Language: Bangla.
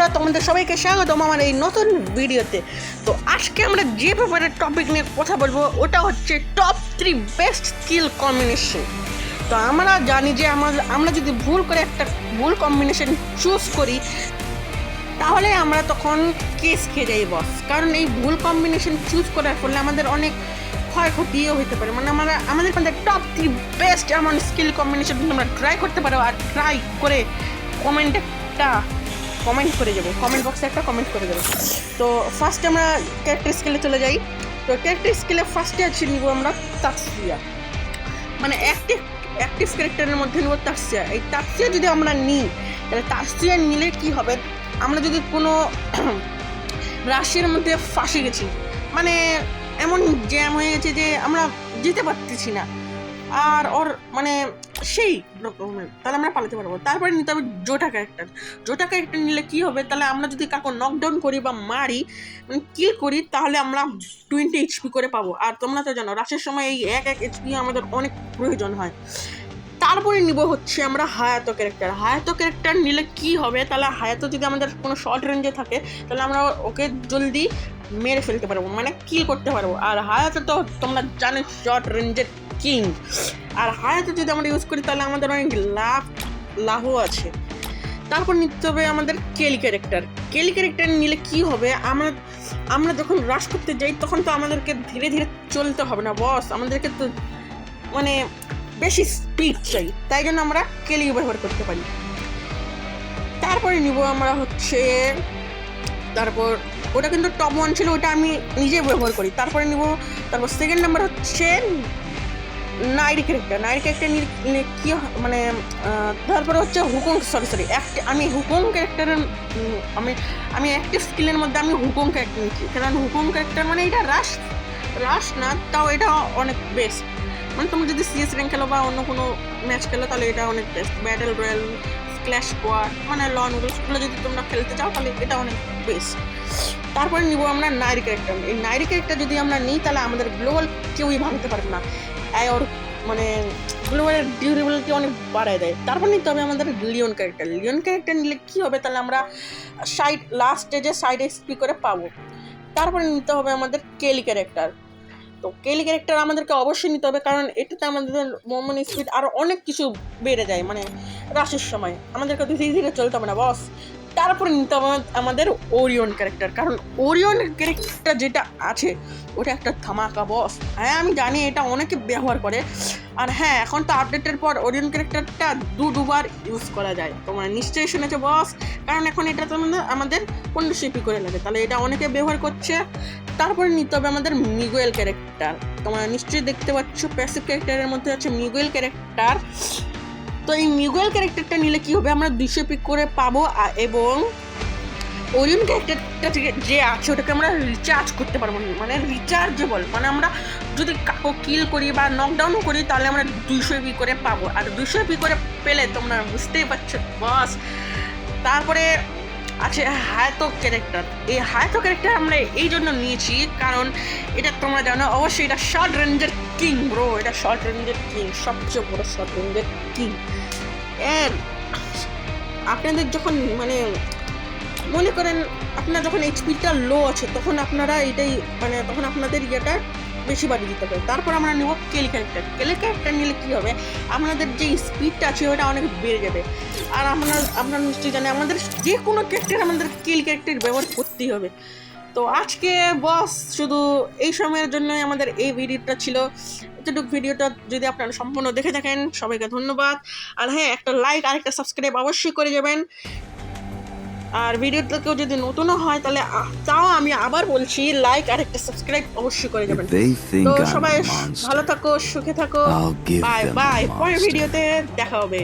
বন্ধুরা, তোমাদের সবাইকে স্বাগতম আমার এই নতুন ভিডিওতে। তো আজকে আমরা যে ব্যাপারে টপিক নিয়ে কথা বলবো ওটা হচ্ছে টপ 3 বেস্ট স্কিল কম্বিনেশন। তো আমরা জানি যে আমরা যদি ভুল করে একটা ভুল কম্বিনেশন চুজ করি তাহলে আমরা তখন কেস খেয়ে যাই বস। কারণ এই ভুল কম্বিনেশন চুজ করার ফলে আমাদের অনেক ক্ষয়ক্ষতিও হতে পারে। মানে আমাদের টপ 3 বেস্ট এমন স্কিল কম্বিনেশন তোমরা ট্রাই করতে পারো, আর ট্রাই করে কমেন্ট করে যাবে, কমেন্ট বক্সে একটা কমেন্ট করে দেবে। তো ফার্স্টে আমরা ক্যারেক্টার স্কিলে চলে যাই। তো ক্যারেক্টার স্কিলে ফার্স্টে আছে নিব আমরা তাসফিয়া, মানে অ্যাক্টিভ ক্যারেক্টারের মধ্যে নেব তাসফিয়া। এই তাসফিয়া যদি আমরা নিই তাহলে তাসফিয়া নিলে কি হবে, আমরা যদি কোনো রাশির মধ্যে ফাঁসে গেছি, মানে এমন জ্যাম হয়ে গেছে যে আমরা যেতে পারতেছি না, আর ওর মানে সেই রকমের, তাহলে আমরা পালাতে পারবো। তারপরে নিতে হবে জোটা ক্যারেক্টার নিলে কি হবে, তাহলে আমরা যদি কাউকে নকডাউন করি বা মারি, মানে কিল করি, তাহলে আমরা 20 HP করে পাবো। আর তোমরা তো জানো রাশের সময় এই এক HP আমাদের অনেক প্রয়োজন হয়। তারপরে নিব হচ্ছে আমরা হায়াতো ক্যারেক্টার নিলে কি হবে, তাহলে হায়াতো যদি আমাদের কোনো শর্ট রেঞ্জে থাকে তাহলে আমরা ওকে জলদি মেরে ফেলতে পারবো, মানে কিল করতে পারবো। আর হায়াতো তো তোমরা জানো শর্ট রেঞ্জের কিং। আর হায়াতো যদি আমরা ইউজ করি তাহলে আমাদের অনেক লাভও আছে। তারপর নিতে হবে আমাদের কেলি ক্যারেক্টার নিলে কি হবে, আমরা যখন রাশ করতে যাই তখন তো আমাদেরকে ধীরে ধীরে চলতে হবে না বস, আমাদেরকে তো মানে বেশি স্পিড চাই, তাই জন্য আমরা কেলি ব্যবহার করতে পারি। তারপরে নিব আমরা হচ্ছে, তারপর ওটা কিন্তু টপ 1 ছিল, ওটা আমি নিজে ব্যবহার করি। তারপর সেকেন্ড নাম্বার হচ্ছে নাইট ক্যারেক্টার নিলে কি মানে তারপরে হচ্ছে হুকং আমি হুকং ক্যারেক্টারের আমি অ্যাক্টিভ স্কিলের মধ্যে আমি হুকং ক্যারেক্টার নিচ্ছি, কারণ হুকং ক্যারেক্টার মানে এটা রাশ না, তাও এটা অনেক বেস্ট। মানে তুমি যদি সিএস র্যাঙ্ক খেলো বা অন্য কোনো ম্যাচ খেলো তাহলে এটা অনেক best. Battle royal, clash squad, মানে লন গুলো যদি তোমরা খেলতে চাও তাহলে এটা অনেক বেস্ট। তারপরে নিব আমরা নাইট ক্যারেক্টার। এই নাইট ক্যারেক্টার যদি আমরা নিই তাহলে আমাদের গ্লোবাল কেউই ভাঙতে পারবে না, ওর মানে গ্লোবালের ডিউরেবিলিটি অনেক বাড়ায় দেয়। তারপর নিতে হবে আমাদের লিওন ক্যারেক্টার নিলে কি হবে, তাহলে আমরা লাস্ট স্টেজে সাইড এক্সপি করে পাবো। তারপরে নিতে হবে আমাদের কেলি ক্যারেক্টার। তো কেলি ক্যারেক্টার আমাদেরকে অবশ্যই নিতে হবে, কারণ এটাতে আমাদের মুভমেন্ট স্পিড আরও অনেক কিছু বেড়ে যায়, মানে রাশের সময় আমাদেরকে ধীরে ধীরে চলতে হবে না বস। তারপরে নিতে হবে আমাদের ওরিয়ন ক্যারেক্টার, কারণ ওরিয়ন ক্যারেক্টার যেটা আছে ওটা একটা ধামাকা বস। হ্যাঁ আমি জানি এটা অনেকে ব্যবহার করে, আর হ্যাঁ এখন তো আপডেটের পর ওরিয়ন ক্যারেক্টারটা দুবার ইউজ করা যায়, তোমরা নিশ্চয়ই শুনেছো বস, কারণ এখন এটা তো আমাদের 15 CP করে লাগে, তাহলে এটা অনেকে ব্যবহার করছে। তারপরে নিতে হবে আমাদের মিগুয়েল ক্যারেক্টার, তোমরা নিশ্চয়ই দেখতে পাচ্ছ প্যাসিভ ক্যারেক্টারের মধ্যে আছে মিগুয়েল ক্যারেক্টার। তো এই মিগুয়েল ক্যারেক্টারটা নিলে কি হবে, আমরা 200 CP করে পাবো, এবং ওরিয়ন ক্যারেক্টারটা থেকে যে আছে ওটাকে আমরা রিচার্জ করতে পারবো, মানে রিচার্জেবল, মানে আমরা যদি কাউকে কিল করি বা নকডাউন করি তাহলে আমরা 200 CP করে পাবো। আর 200 CP করে পেলে তোমরা বুঝতেই পারছো বস। তারপরে আছে হায়াতো ক্যারেক্টার। এই হায়াতো ক্যারেক্টার আমরা এই জন্য নিয়েছি কারণ এটা তোমরা জানো অবশ্যই এটা শর্ট রেঞ্জের কিং ব্রো, এটা শর্ট রেঞ্জের কিং, সবচেয়ে বড় শর্ট রেঞ্জের কিং। এর আপনাদের যখন মানে মনে করেন আপনার যখন এইচপিটা লো আছে তখন আপনারা এটাই মানে তখন আপনাদের ইয়েটা বেশি বাড়িয়ে দিতে হবে। তারপর আমরা নেব কেলি ক্যারেক্টার নিলে কি হবে, আমাদের যে স্পিডটা আছে ওটা অনেক বেড়ে যাবে। আর আপনারা নিশ্চয়ই জানেন আমাদের যে কোনো ক্যারেক্টার আমাদের কেলি ক্যারেক্টার ব্যবহার করতেই হবে। তো আজকে বস শুধু এই সময়ের জন্যই আমাদের এই ভিডিওটা ছিল। এতটুকু ভিডিওটা যদি আপনারা সম্পূর্ণ দেখে থাকেন সবাইকে ধন্যবাদ। আর হ্যাঁ একটা লাইক আর একটা সাবস্ক্রাইব অবশ্যই করে যাবেন। আর ভিডিওটা কেউ যদি নতুনও হয় তাহলে তাও আমি আবার বলছি লাইক আর একটা সাবস্ক্রাইব অবশ্যই করে যাবেন। তো সবাই ভালো থাকো, সুখে থাকো, বাই বাই, পরের ভিডিওতে দেখা হবে।